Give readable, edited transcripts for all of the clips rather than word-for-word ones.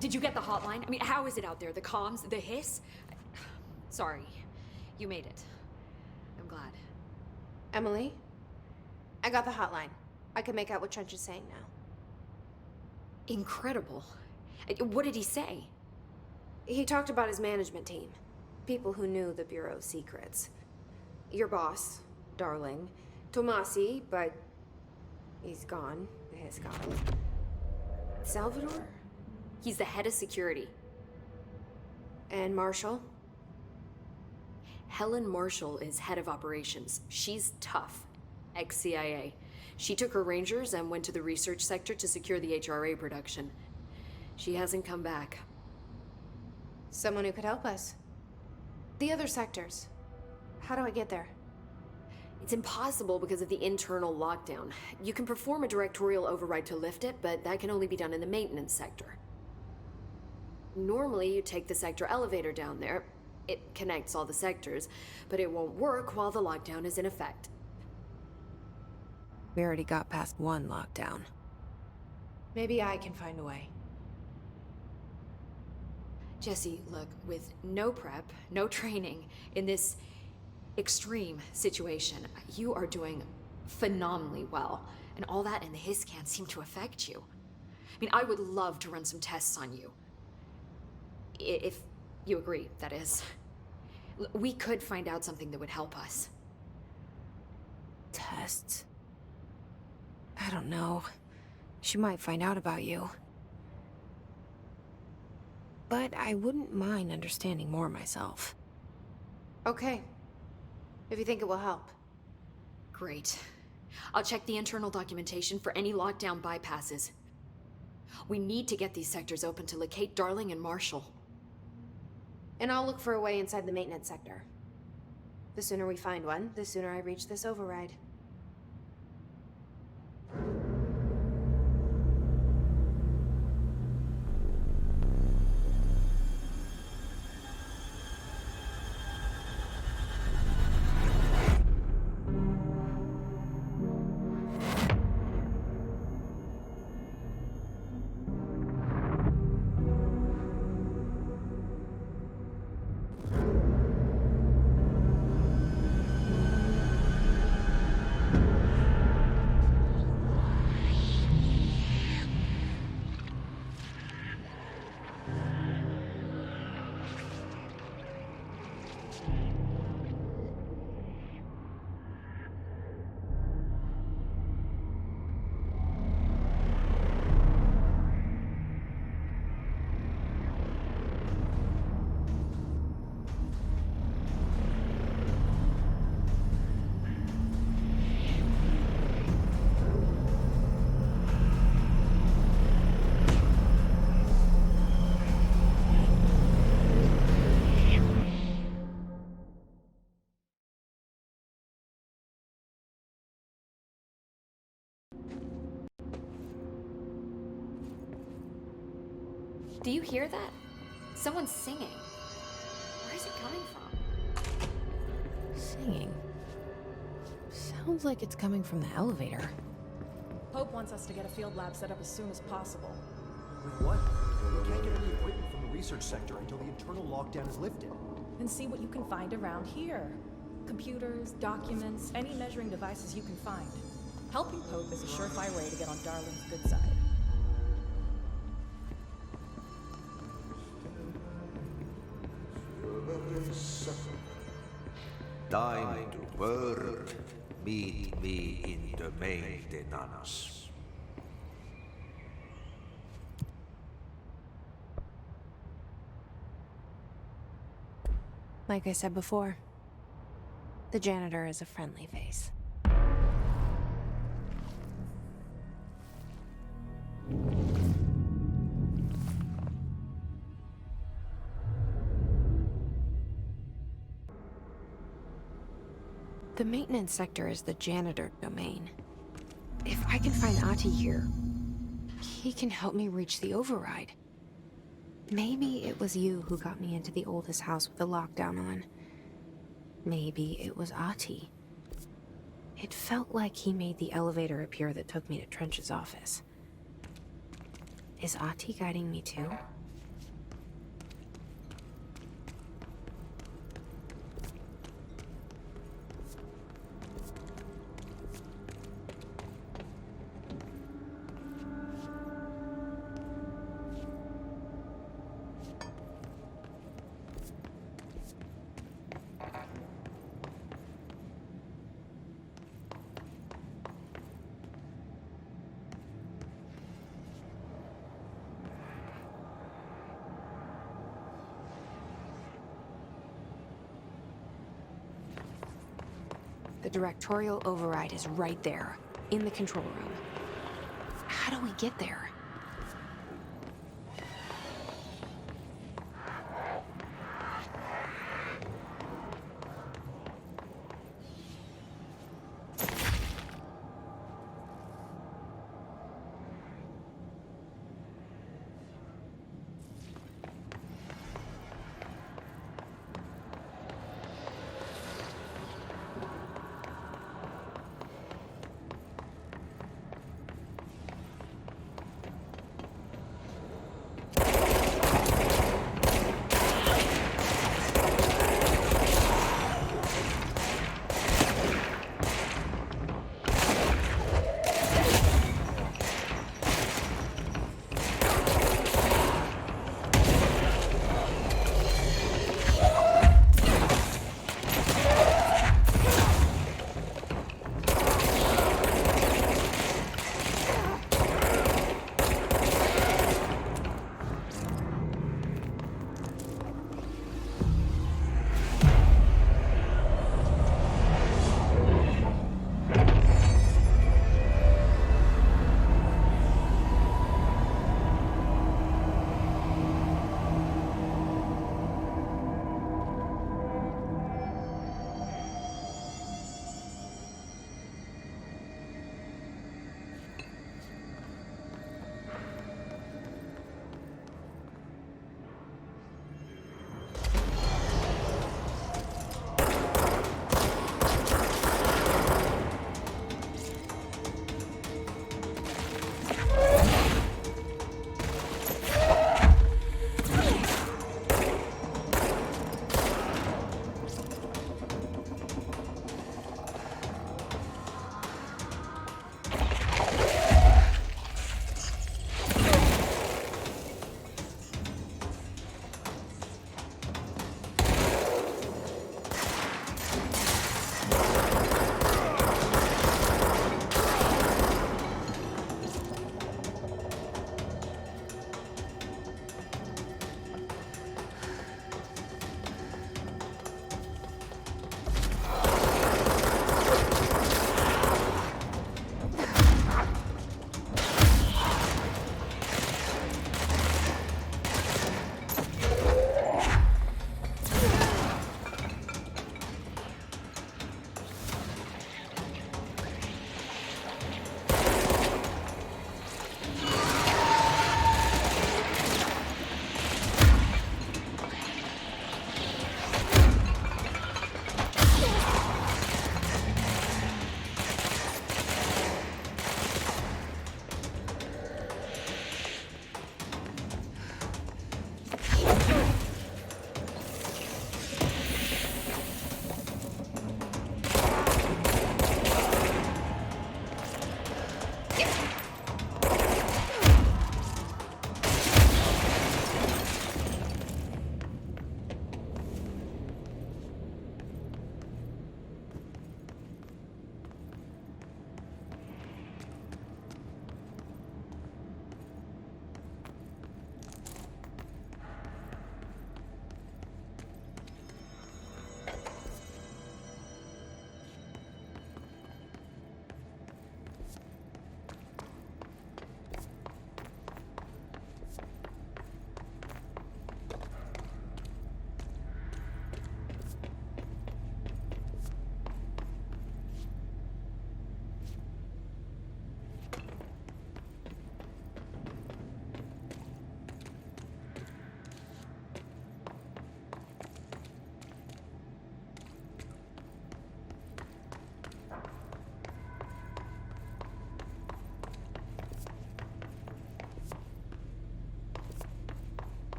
Did you get the hotline? I mean, how is it out there? The comms? The hiss? Sorry. You made it. I'm glad. Emily? I got the hotline. I can make out what Trench is saying now. Incredible. What did he say? He talked about his management team. People who knew the Bureau's secrets. Your boss, Darling. Tomasi, but he's gone. The hiss got him. Salvador? He's the head of security. And Marshall? Helen Marshall is head of operations. She's tough. Ex-CIA. She took her Rangers and went to the research sector to secure the HRA production. She hasn't come back. Someone who could help us. The other sectors. How do I get there? It's impossible because of the internal lockdown. You can perform a directorial override to lift it, but that can only be done in the maintenance sector. Normally, you take the sector elevator down there. It connects all the sectors, but it won't work while the lockdown is in effect. We already got past one lockdown. Maybe I can find a way. Jesse, look, with no prep, no training, in this extreme situation, you are doing phenomenally well. And all that and the hiss can't seem to affect you. I mean, I would love to run some tests on you. If you agree, that is. We could find out something that would help us. Tests? I don't know. She might find out about you. But I wouldn't mind understanding more myself. Okay. If you think it will help. Great. I'll check the internal documentation for any lockdown bypasses. We need to get these sectors open to locate Darling and Marshall. And I'll look for a way inside the maintenance sector. The sooner we find one, the sooner I reach this override. Do you hear that? Someone's singing. Where is it coming from? Singing? Sounds like it's coming from the elevator. Pope wants us to get a field lab set up as soon as possible. With what? We can't get any equipment from the research sector until the internal lockdown is lifted. And see what you can find around here. Computers, documents, any measuring devices you can find. Helping Pope is a surefire way to get on Darling's good side. Time to work. Meet me in the maintenance. Like I said before, the janitor is a friendly face. The maintenance sector is the janitor domain. If I can find Ahti here, he can help me reach the override. Maybe it was you who got me into the oldest house with the lockdown on. Maybe it was Ahti. It felt like he made the elevator appear that took me to Trench's office. Is Ahti guiding me too? The directorial override is right there, in the control room. How do we get there?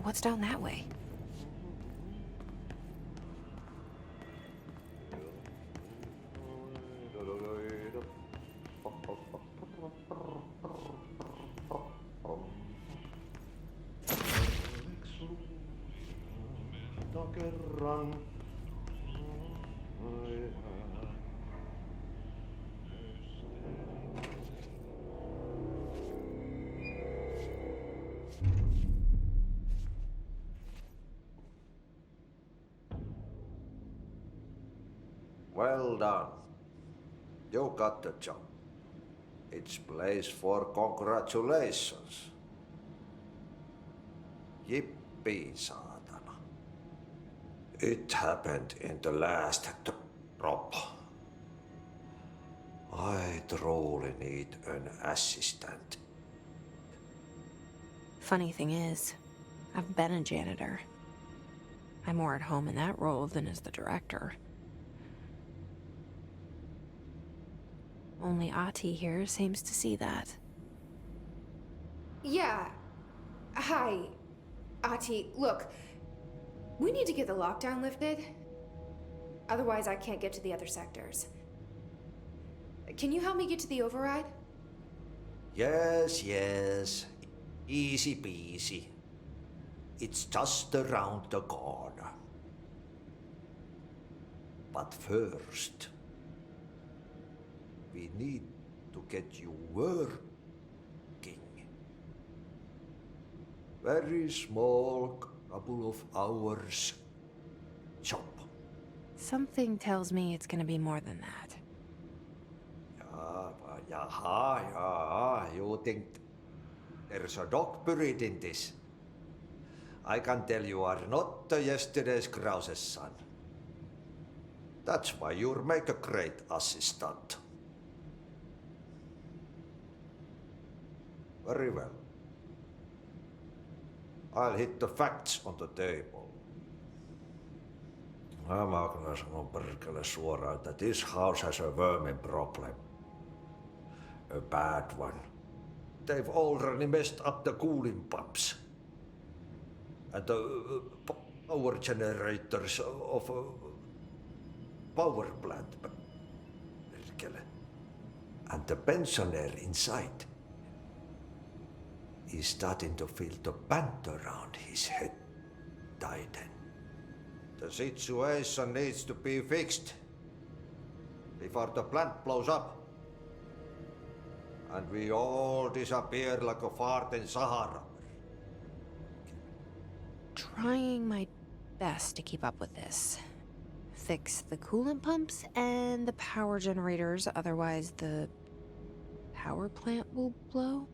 What's down that way? Well done. You got the job. It's place for congratulations. Yippee, saatana. It happened in the last drop. I truly need an assistant. Funny thing is, I've been a janitor. I'm more at home in that role than as the director. Only Ati here seems to see that. Yeah. Hi, Ati. Look, we need to get the lockdown lifted. Otherwise, I can't get to the other sectors. Can you help me get to the override? Yes, yes. Easy peasy. It's just around the corner. But first, we need to get you working. Very small, couple of hours job. Something tells me it's gonna be more than that. You think there's a dog buried in this? I can tell you are not yesterday's Krause's son. That's why you'll make a great assistant. Very well. I'll hit the facts on the table. Mä kyllä sanon perkele suoraan, että this house has a vermin problem. A bad one. They've already messed up the cooling pumps. And the power generators of a power plant. Perkele. And the pensioner inside is starting to feel the band around his head tighten. The situation needs to be fixed before the plant blows up and we all disappear like a fart in Sahara. Trying my best to keep up with this. Fix the coolant pumps and the power generators, otherwise the power plant will blow?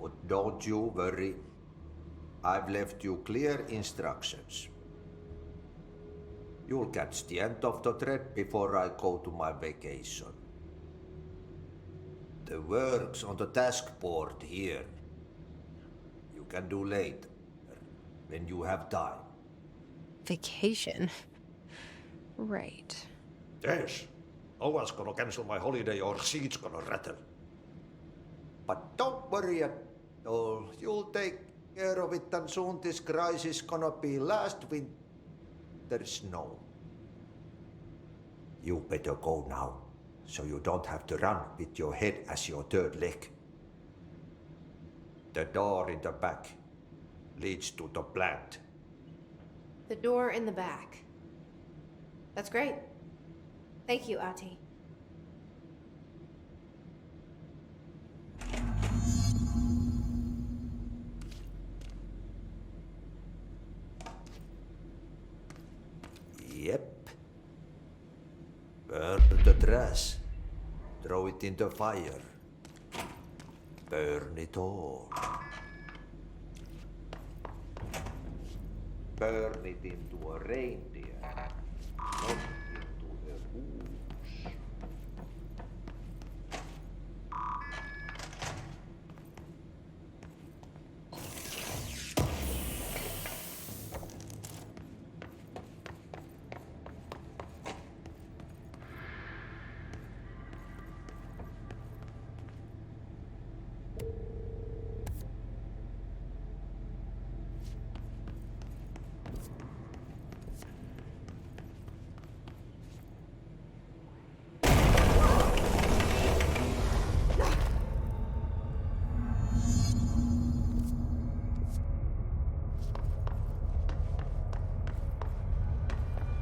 But don't you worry. I've left you clear instructions. You'll catch the end of the thread before I go to my vacation. The work's on the task board here. You can do later, when you have time. Vacation? Right. Yes. No one's gonna cancel my holiday or seat's gonna rattle. But don't worry at all. You'll take care of it and soon this crisis gonna be last winter snow. You better go now, so you don't have to run with your head as your third leg. The door in the back leads to the plant. The door in the back. That's great. Thank you, Ati. Yep. Burn the trash. Throw it in the fire. Burn it all. Burn it into a reindeer, not into a goose.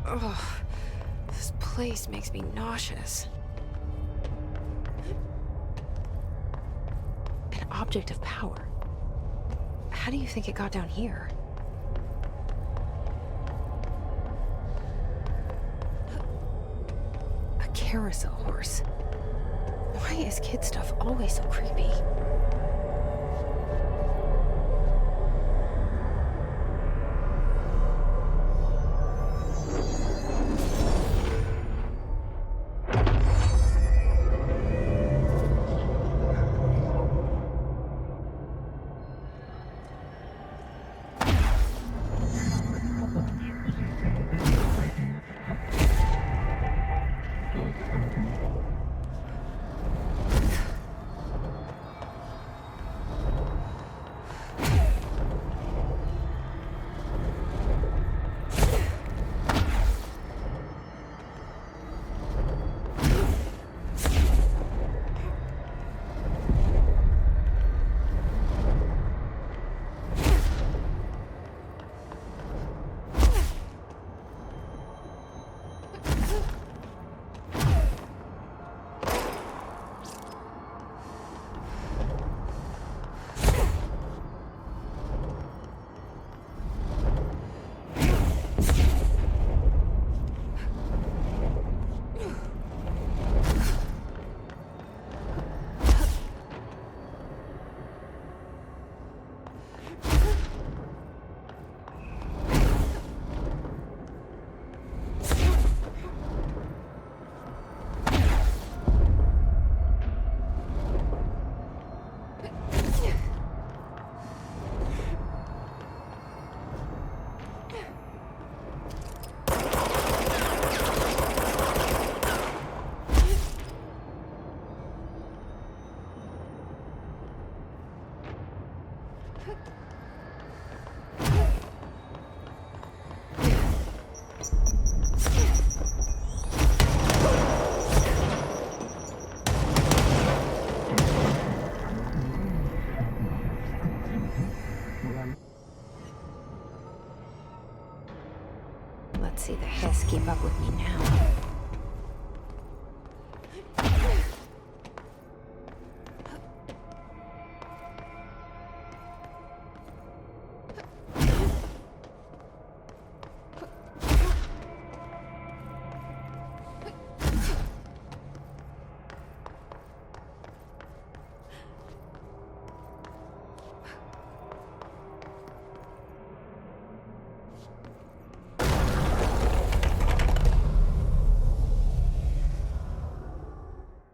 Ugh, this place makes me nauseous. An object of power. How do you think it got down here? carousel horse. Why is kid stuff always so creepy?